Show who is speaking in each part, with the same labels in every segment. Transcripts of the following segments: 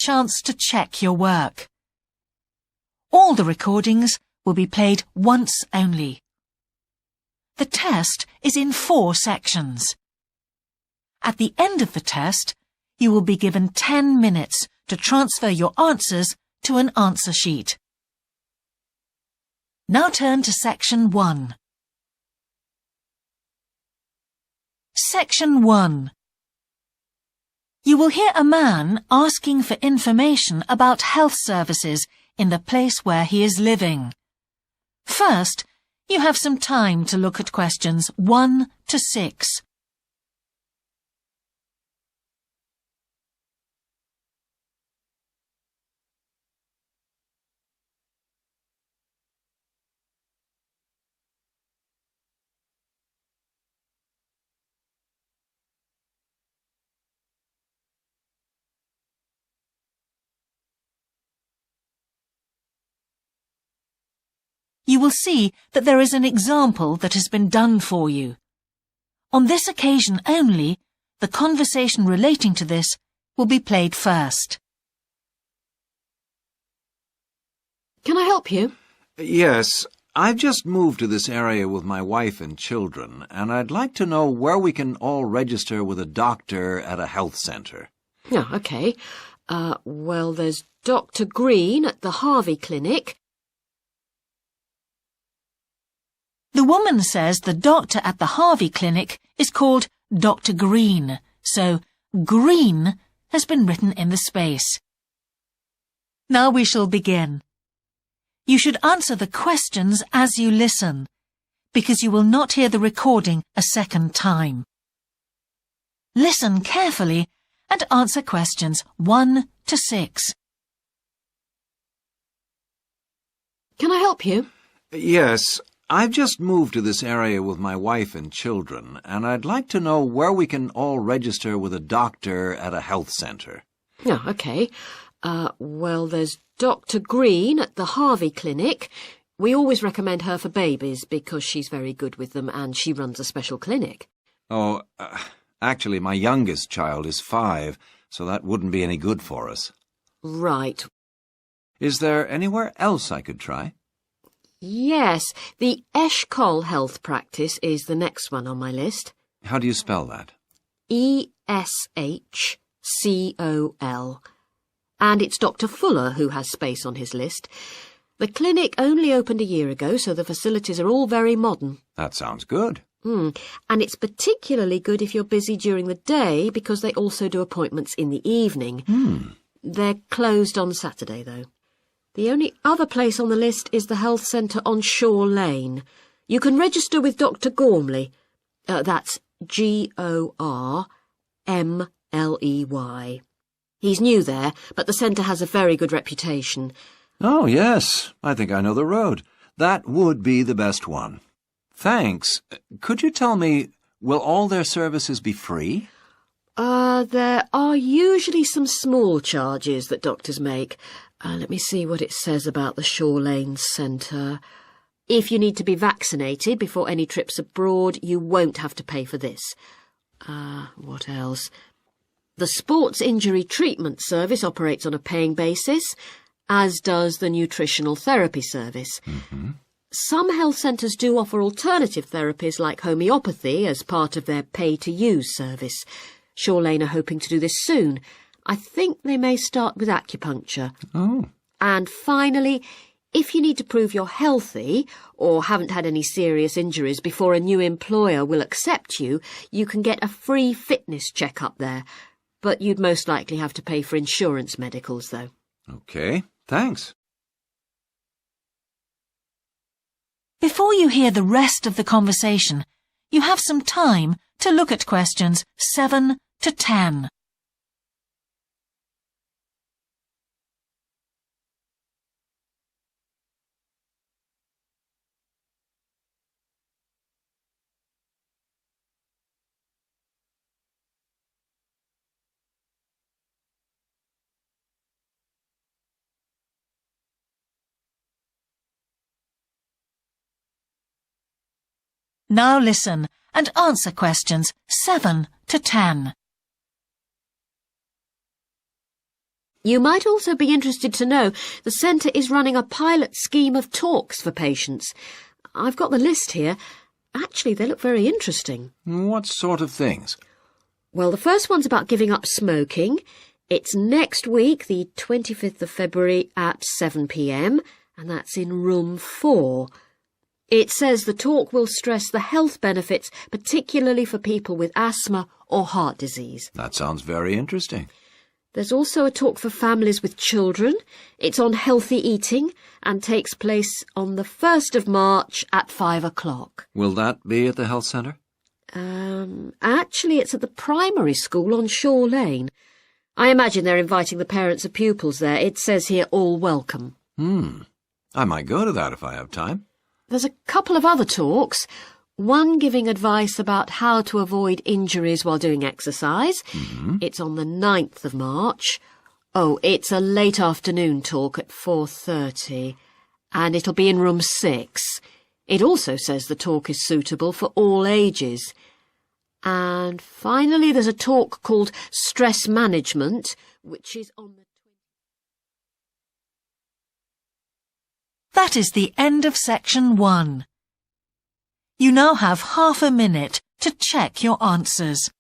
Speaker 1: chance to check your work. All the recordings will be played once only. The test is in 4 sections. At the end of the test, you will be given 10 minutes to transfer your answers to an answer sheet. Now turn to Section 1. Section 1. You will hear a man asking for information about health services in the place where he is living. First, you have some time to look at questions 1 to 6. You will see that there is an example that has been done for you. On this occasion only, the conversation relating to this will be played first.
Speaker 2: Can I help you?
Speaker 3: Yes, I've just moved to this area with my wife and children, and I'd like to know where we can all register with a doctor at a health centre.
Speaker 2: Oh, OK. Well, there's Dr. Green at the Harvey Clinic.
Speaker 1: The woman says the doctor at the Harvey Clinic is called Dr. Green, so Green has been written in the space. Now we shall begin. You should answer the questions as you listen, because you will not hear the recording a second time. Listen carefully and answer questions 1 to 6.
Speaker 2: Can I help you?
Speaker 3: Yes, I've just moved to this area with my wife and children, and I'd like to know where we can all register with a doctor at a health centre.
Speaker 2: Oh, OK. Well, there's Dr. Green at the Harvey Clinic. We always recommend her for babies because she's very good with them and she runs a special clinic.
Speaker 3: Oh, actually, my youngest child is 5, so that wouldn't be any good for us.
Speaker 2: Right.
Speaker 3: Is there anywhere else I could try?
Speaker 2: Yes, the Eshcol Health Practice is the next one on my list.
Speaker 3: How do you spell that?
Speaker 2: Eshcol. And it's Dr. Fuller who has space on his list. The clinic only opened a year ago, so the facilities are all very modern.
Speaker 3: That sounds good.
Speaker 2: And it's particularly good if you're busy during the day because they also do appointments in the evening. They're closed on Saturday, though. The only other place on the list is the health centre on Shore Lane. You can register with Dr. Gormley. That's Gormley. He's new there, but the centre has a very good reputation.
Speaker 3: Oh, yes. I think I know the road. That would be the best one. Thanks. Could you tell me, will all their services be free?
Speaker 2: There are usually some small charges that doctors make. Let me see what it says about the Shore Lane Centre. If you need to be vaccinated before any trips abroad, you won't have to pay for this. What else? The Sports Injury Treatment Service operates on a paying basis, as does the Nutritional Therapy Service. Some health centres do offer alternative therapies like homeopathy as part of their pay-to-use service. Shore Lane are hoping to do this soon. I think they may start with acupuncture.
Speaker 3: Oh.
Speaker 2: And finally, if you need to prove you're healthy or haven't had any serious injuries before a new employer will accept you, you can get a free fitness check-up there. But you'd most likely have to pay for insurance medicals, though.
Speaker 3: OK, thanks.
Speaker 1: Before you hear the rest of the conversation, you have some time to look at questions 7 to 10. Now listen and answer questions 7 to 10.
Speaker 2: You might also be interested to know the centre is running a pilot scheme of talks for patients. I've got the list here. Actually, they look very interesting.
Speaker 3: What sort of things?
Speaker 2: Well, the first one's about giving up smoking. It's next week, the 25th of February at 7 p.m, and that's in room 4. It says the talk will stress the health benefits, particularly for people with asthma or heart disease.
Speaker 3: That sounds very interesting.
Speaker 2: There's also a talk for families with children. It's on healthy eating and takes place on the 1st of March at 5 o'clock.
Speaker 3: Will that be at the health centre?
Speaker 2: Actually, it's at the primary school on Shore Lane. I imagine they're inviting the parents of pupils there. It says here, all welcome.
Speaker 3: I might go to that if I have time.
Speaker 2: There's a couple of other talks. One giving advice about how to avoid injuries while doing exercise. It's on the 9th of March. Oh, it's a late afternoon talk at 4:30. And it'll be in room 6. It also says the talk is suitable for all ages. And finally, there's a talk called Stress Management, which is on the...
Speaker 1: That is the end of section 1. You now have half a minute to check your answers.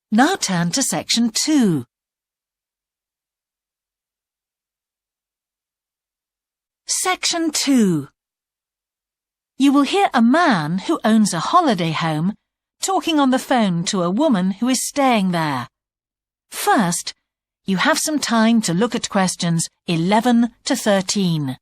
Speaker 1: Now turn to section 2. Section 2. You will hear a man who owns a holiday home talking on the phone to a woman who is staying there. First, you have some time to look at questions 11 to 13.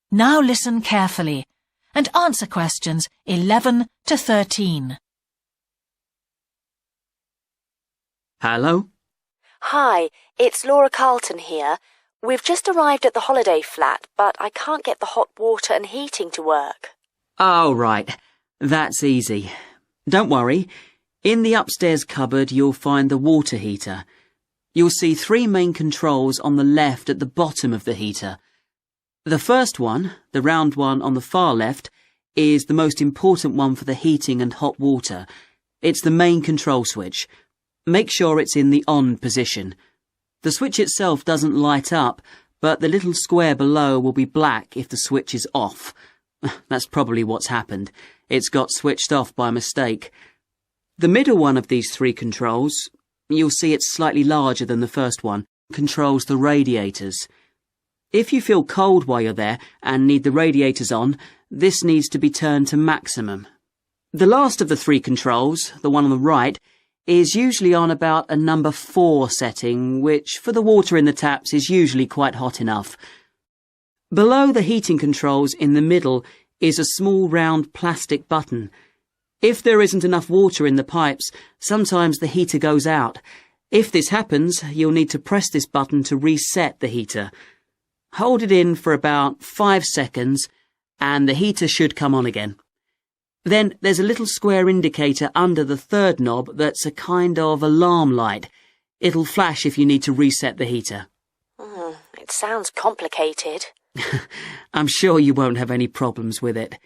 Speaker 1: Now listen carefully and answer questions 11 to 13.
Speaker 4: Hello?
Speaker 5: Hi, it's Laura Carlton here. We've just arrived at the holiday flat, but I can't get the hot water and heating to work.
Speaker 4: Oh, right. That's easy. Don't worry. In the upstairs cupboard, you'll find the water heater. You'll see 3 main controls on the left at the bottom of the heater. The first one, the round one on the far left, is the most important one for the heating and hot water. It's the main control switch. Make sure it's in the on position. The switch itself doesn't light up, but the little square below will be black if the switch is off. That's probably what's happened. It's got switched off by mistake. The middle one of these 3 controls, you'll see it's slightly larger than the first one, controls the radiators. If you feel cold while you're there and need the radiators on, this needs to be turned to maximum. The last of the 3 controls, the one on the right, is usually on about a number 4 setting, which for the water in the taps is usually quite hot enough. Below the heating controls in the middle is a small round plastic button. If there isn't enough water in the pipes, sometimes the heater goes out. If this happens, you'll need to press this button to reset the heater. Hold it in for about 5 seconds and the heater should come on again. Then there's a little square indicator under the 3rd knob that's a kind of alarm light. It'll flash if you need to reset the heater.
Speaker 5: It sounds complicated.
Speaker 4: I'm sure you won't have any problems with it.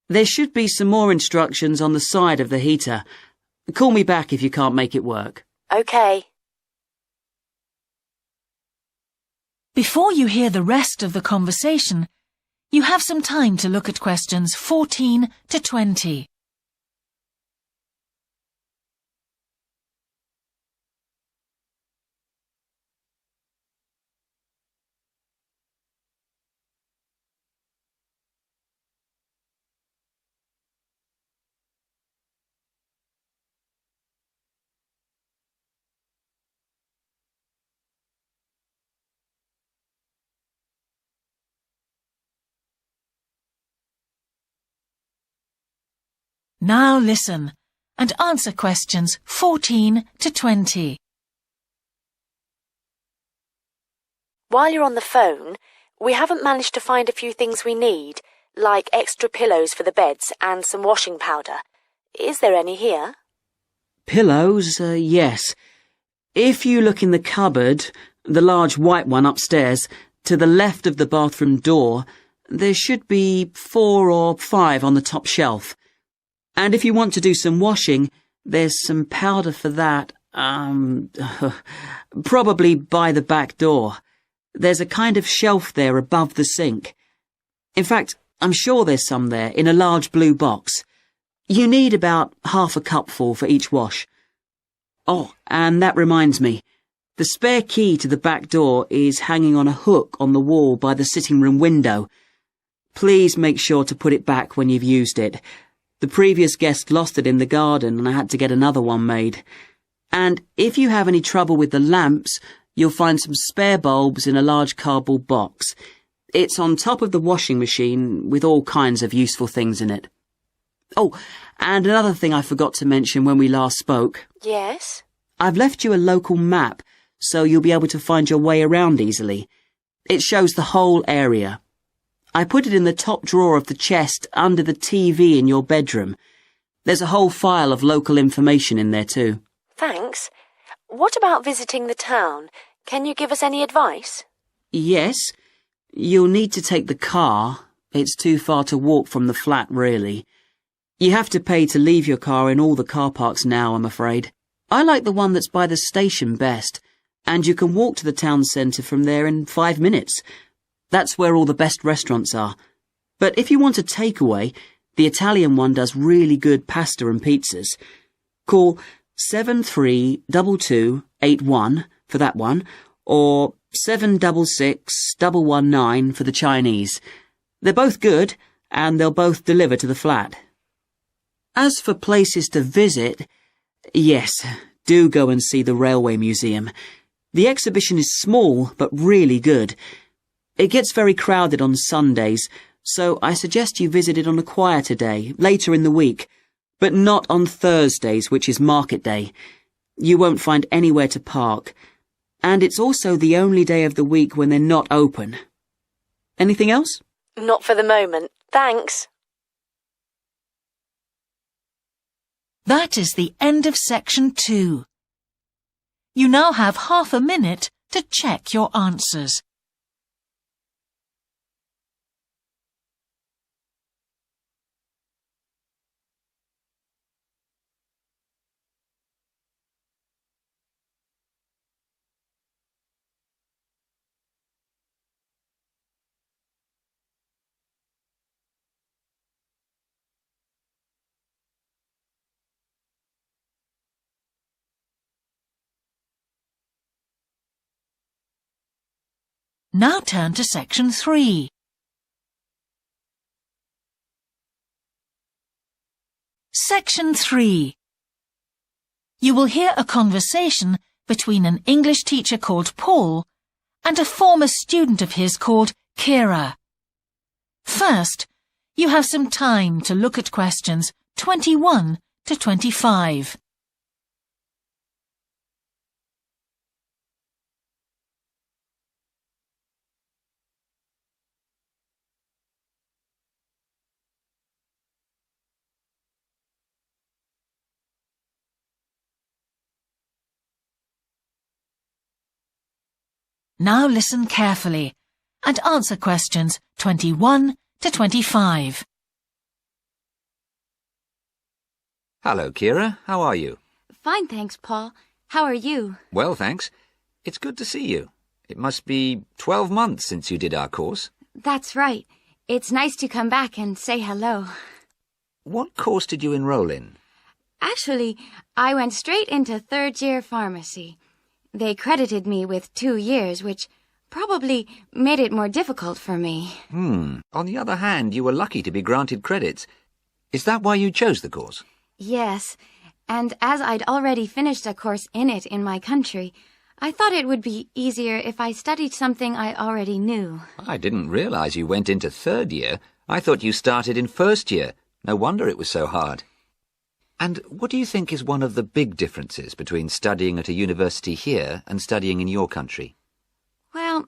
Speaker 4: There should be some more instructions on the side of the heater. Call me back if you can't make it work.
Speaker 5: OK.
Speaker 1: Before you hear the rest of the conversation, you have some time to look at questions 14 to 20. Now listen and answer questions 14 to 20.
Speaker 5: While you're on the phone, we haven't managed to find a few things we need, like extra pillows for the beds and some washing powder. Is there any here?
Speaker 4: Pillows, yes. If you look in the cupboard, the large white one upstairs, to the left of the bathroom door, there should be 4 or 5 on the top shelf. And if you want to do some washing, there's some powder for that, probably by the back door. There's a kind of shelf there above the sink. In fact, I'm sure there's some there in a large blue box. You need about half a cupful for each wash. Oh, and that reminds me. The spare key to the back door is hanging on a hook on the wall by the sitting room window. Please make sure to put it back when you've used it. The previous guest lost it in the garden and I had to get another one made. And if you have any trouble with the lamps, you'll find some spare bulbs in a large cardboard box. It's on top of the washing machine with all kinds of useful things in it. Oh, and another thing I forgot to mention when we last spoke.
Speaker 5: Yes?
Speaker 4: I've left you a local map, so you'll be able to find your way around easily. It shows the whole area. I put it in the top drawer of the chest under the TV in your bedroom. There's a whole file of local information in there too.
Speaker 5: Thanks. What about visiting the town? Can you give us any advice?
Speaker 4: Yes. You'll need to take the car. It's too far to walk from the flat, really. You have to pay to leave your car in all the car parks now, I'm afraid. I like the one that's by the station best, and you can walk to the town centre from there in 5 minutes. That's where all the best restaurants are. But if you want a takeaway, the Italian one does really good pasta and pizzas. Call 732281 for that one, or 766119 for the Chinese. They're both good, and they'll both deliver to the flat. As for places to visit, yes, do go and see the Railway Museum. The exhibition is small, but really good. It gets very crowded on Sundays, so I suggest you visit it on a quieter day, later in the week, but not on Thursdays, which is market day. You won't find anywhere to park, and it's also the only day of the week when they're not open. Anything else?
Speaker 5: Not for the moment. Thanks.
Speaker 1: That is the end of section 2. You now have half a minute to check your answers. Now turn to section 3. Section 3. You will hear a conversation between an English teacher called Paul and a former student of his called Kira. First, you have some time to look at questions 21 to 25. Now listen carefully and answer questions 21 to 25.
Speaker 6: Hello, Kira. How are you?
Speaker 7: Fine, thanks, Paul. How are you?
Speaker 6: Well, thanks. It's good to see you. It must be 12 months since you did our course.
Speaker 7: That's right. It's nice to come back and say hello.
Speaker 6: What course did you enroll in?
Speaker 7: Actually, I went straight into third-year pharmacy. They credited me with 2 years, which probably made it more difficult for me.
Speaker 6: On the other hand, you were lucky to be granted credits. Is that why you chose the course?
Speaker 7: Yes, and as I'd already finished a course in it in my country, I thought it would be easier if I studied something I already knew.
Speaker 6: I didn't realize you went into third year. I thought you started in first year. No wonder it was so hard. And what do you think is one of the big differences between studying at a university here and studying in your country?
Speaker 7: Well,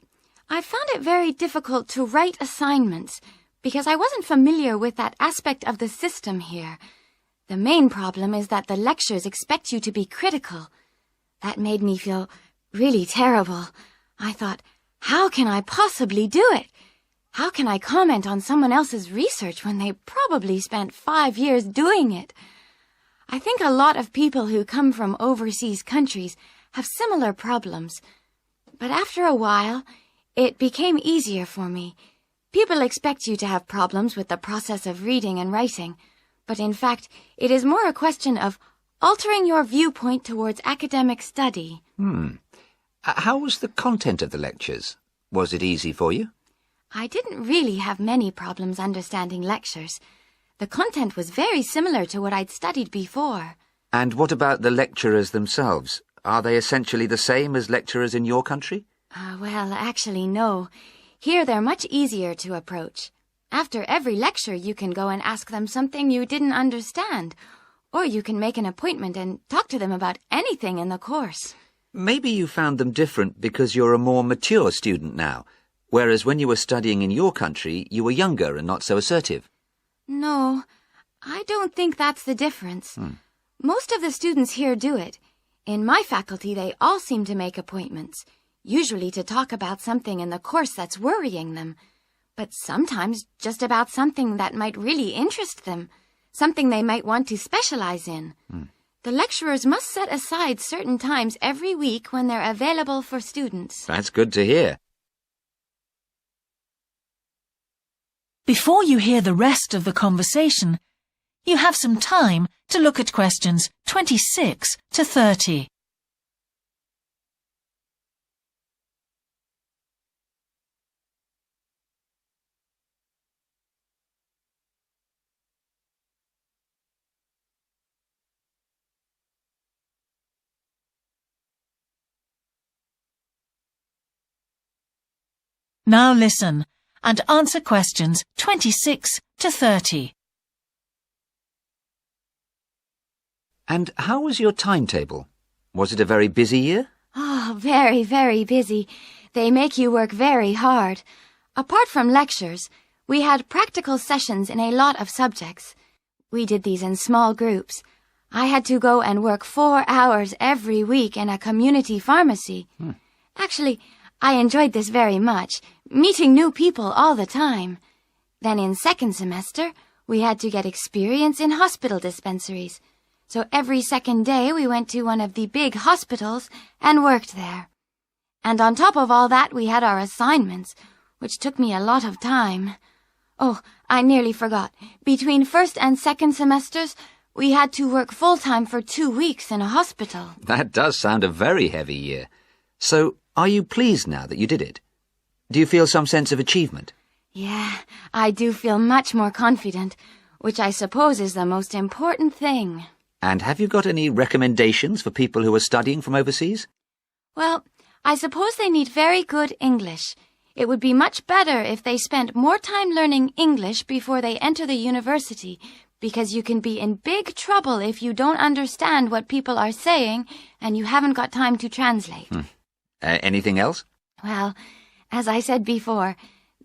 Speaker 7: I found it very difficult to write assignments because I wasn't familiar with that aspect of the system here. The main problem is that the lectures expect you to be critical. That made me feel really terrible. I thought, how can I possibly do it? How can I comment on someone else's research when they probably spent 5 years doing it? I think a lot of people who come from overseas countries have similar problems. But after a while, it became easier for me. People expect you to have problems with the process of reading and writing, but in fact, it is more a question of altering your viewpoint towards academic study.
Speaker 6: How was the content of the lectures? Was it easy for you?
Speaker 7: I didn't really have many problems understanding lectures. The content was very similar to what I'd studied before.
Speaker 6: And what about the lecturers themselves? Are they essentially the same as lecturers in your country?
Speaker 7: Well, actually, no. Here they're much easier to approach. After every lecture, you can go and ask them something you didn't understand, or you can make an appointment and talk to them about anything in the course.
Speaker 6: Maybe you found them different because you're a more mature student now, whereas when you were studying in your country, you were younger and not so assertive.
Speaker 7: No, I don't think that's the difference. Most of the students here do it. In my faculty, they all seem to make appointments, usually to talk about something in the course that's worrying them, but sometimes just about something that might really interest them, something they might want to specialize in. The lecturers must set aside certain times every week when they're available for students.
Speaker 6: That's good to hear.
Speaker 1: Before you hear the rest of the conversation, you have some time to look at questions 26 to 30. Now listen and answer questions 26 to 30.
Speaker 6: And how was your timetable? Was it a very busy year?
Speaker 7: Oh, very, very busy. They make you work very hard. Apart from lectures, we had practical sessions in a lot of subjects. We did these in small groups. I had to go and work 4 hours every week in a community pharmacy. Actually, I enjoyed this very much, meeting new people all the time. Then in second semester, we had to get experience in hospital dispensaries. So every second day we went to one of the big hospitals and worked there. And on top of all that, we had our assignments, which took me a lot of time. Oh, I nearly forgot. Between first and second semesters, we had to work full-time for 2 weeks in a hospital.
Speaker 6: That does sound a very heavy year. So, are you pleased now that you did it? Do you feel some sense of achievement?
Speaker 7: Yeah, I do feel much more confident, which I suppose is the most important thing.
Speaker 6: And have you got any recommendations for people who are studying from overseas?
Speaker 7: Well, I suppose they need very good English. It would be much better if they spent more time learning English before they enter the university, because you can be in big trouble if you don't understand what people are saying and you haven't got time to translate.
Speaker 6: Anything else?
Speaker 7: Well, as I said before,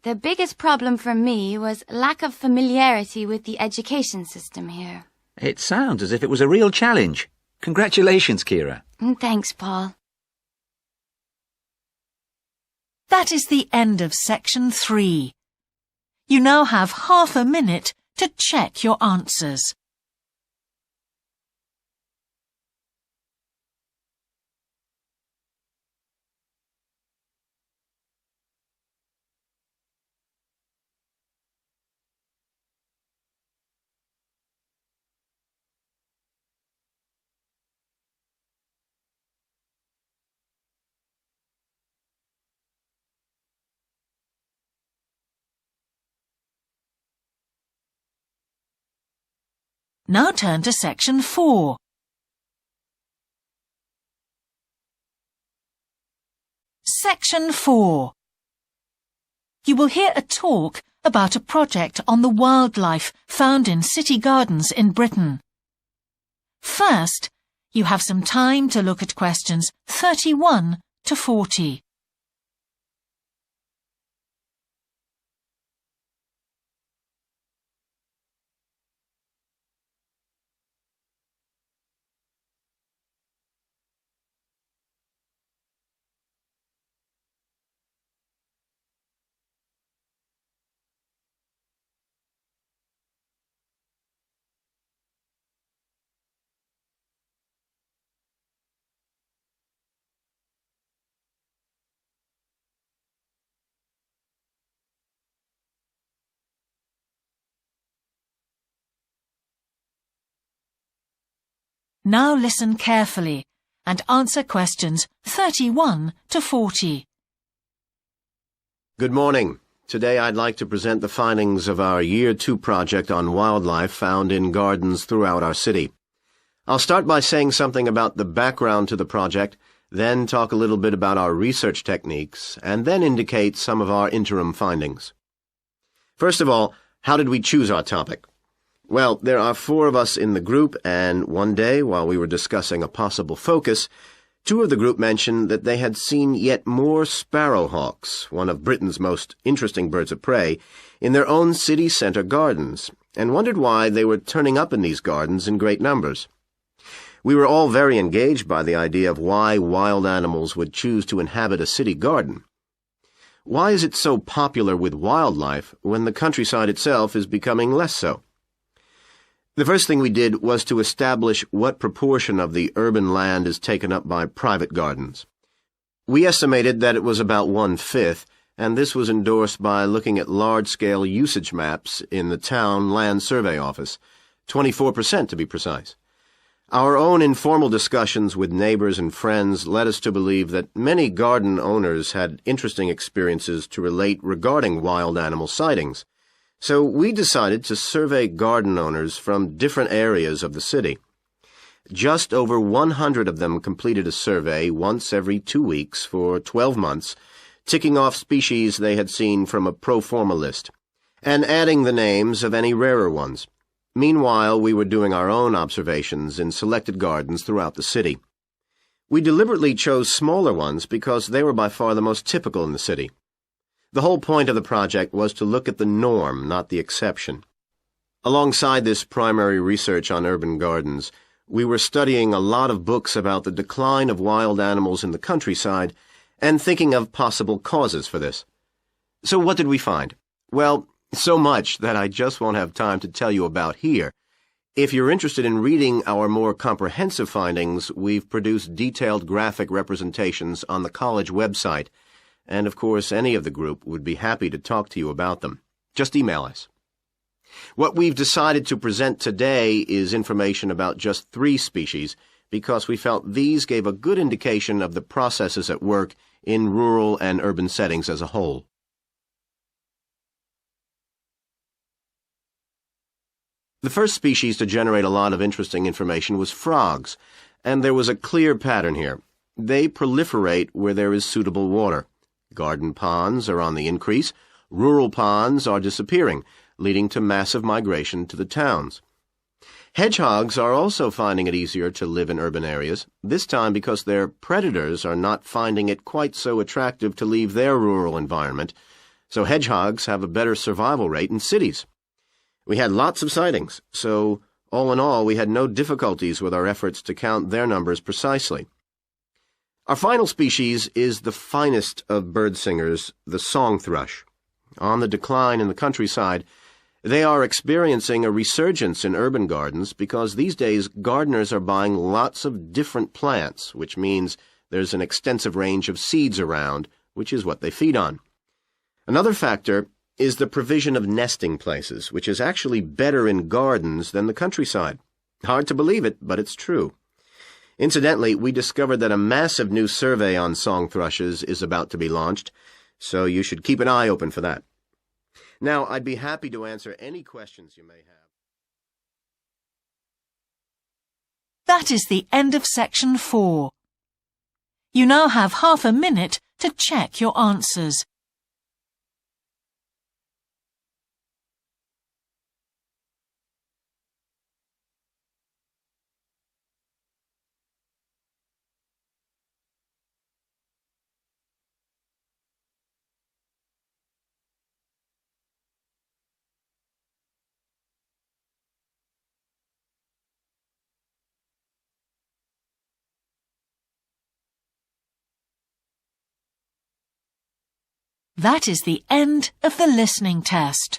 Speaker 7: the biggest problem for me was lack of familiarity with the education system here.
Speaker 6: It sounds as if it was a real challenge. Congratulations, Kira.
Speaker 7: Thanks, Paul.
Speaker 1: That is the end of section 3. You now have half a minute to check your answers. Now turn to section 4. Section 4. You will hear a talk about a project on the wildlife found in city gardens in Britain. First, you have some time to look at questions 31 to 40. Now listen carefully and answer questions 31 to 40.
Speaker 8: Good morning. Today I'd like to present the findings of our Year 2 project on wildlife found in gardens throughout our city. I'll start by saying something about the background to the project, then talk a little bit about our research techniques, and then indicate some of our interim findings. First of all, how did we choose our topic? Well, there are 4 of us in the group, and one day, while we were discussing a possible focus, 2 of the group mentioned that they had seen yet more sparrowhawks, one of Britain's most interesting birds of prey, in their own city centre gardens, and wondered why they were turning up in these gardens in great numbers. We were all very engaged by the idea of why wild animals would choose to inhabit a city garden. Why is it so popular with wildlife when the countryside itself is becoming less so? The first thing we did was to establish what proportion of the urban land is taken up by private gardens. We estimated that it was about 1/5, and this was endorsed by looking at large-scale usage maps in the town land survey office, 24% to be precise. Our own informal discussions with neighbors and friends led us to believe that many garden owners had interesting experiences to relate regarding wild animal sightings. So we decided to survey garden owners from different areas of the city. Just over 100 of them completed a survey once every 2 weeks for 12 months, ticking off species they had seen from a pro forma list, and adding the names of any rarer ones. Meanwhile, we were doing our own observations in selected gardens throughout the city. We deliberately chose smaller ones because they were by far the most typical in the city. The whole point of the project was to look at the norm, not the exception. Alongside this primary research on urban gardens, we were studying a lot of books about the decline of wild animals in the countryside and thinking of possible causes for this. So what did we find? Well, so much that I just won't have time to tell you about here. If you're interested in reading our more comprehensive findings, we've produced detailed graphic representations on the college website, and of course any of the group would be happy to talk to you about them. Just email us. What we've decided to present today is information about just 3 species, because we felt these gave a good indication of the processes at work in rural and urban settings as a whole. The first species to generate a lot of interesting information was frogs, and there was a clear pattern here. They proliferate where there is suitable water. Garden ponds are on the increase, rural ponds are disappearing, leading to massive migration to the towns. Hedgehogs are also finding it easier to live in urban areas, this time because their predators are not finding it quite so attractive to leave their rural environment, so hedgehogs have a better survival rate in cities. We had lots of sightings, so all in all we had no difficulties with our efforts to count their numbers precisely. Our final species is the finest of bird singers, the song thrush. On the decline in the countryside, they are experiencing a resurgence in urban gardens because these days gardeners are buying lots of different plants, which means there's an extensive range of seeds around, which is what they feed on. Another factor is the provision of nesting places, which is actually better in gardens than the countryside. Hard to believe it, but it's true. Incidentally, we discovered that a massive new survey on song thrushes is about to be launched, so you should keep an eye open for that. Now, I'd be happy to answer any questions you may have.
Speaker 1: That is the end of section 4. You now have half a minute to check your answers. That is the end of the listening test.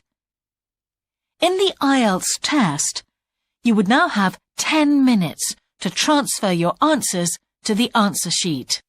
Speaker 1: In the IELTS test, you would now have 10 minutes to transfer your answers to the answer sheet.